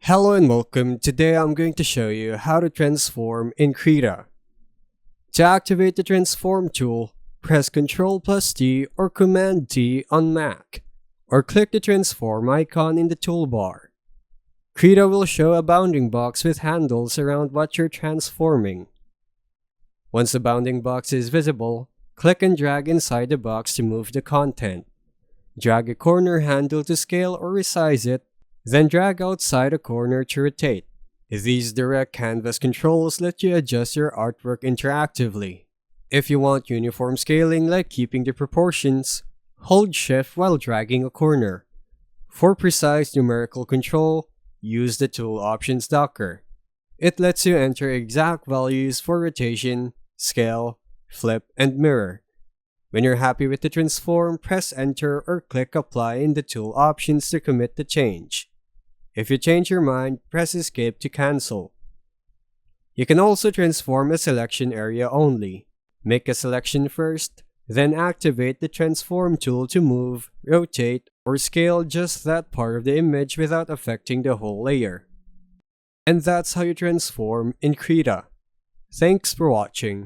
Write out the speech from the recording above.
Hello and welcome. Today I'm going to show you how to transform in Krita. To activate the transform tool, press Ctrl+T or Command-T on Mac, or click the transform icon in the toolbar. Krita will show a bounding box with handles around what you're transforming. Once the bounding box is visible, click and drag inside the box to move the content. Drag a corner handle to scale or resize it, then drag outside a corner to rotate. These direct canvas controls let you adjust your artwork interactively. If you want uniform scaling like keeping the proportions, hold Shift while dragging a corner. For precise numerical control, use the Tool Options docker. It lets you enter exact values for rotation, scale, flip, and mirror. When you're happy with the transform, press Enter or click Apply in the Tool Options to commit the change. If you change your mind, press Escape to cancel. You can also transform a selection area only. Make a selection first, then activate the transform tool to move, rotate, or scale just that part of the image without affecting the whole layer. And that's how you transform in Krita. Thanks for watching.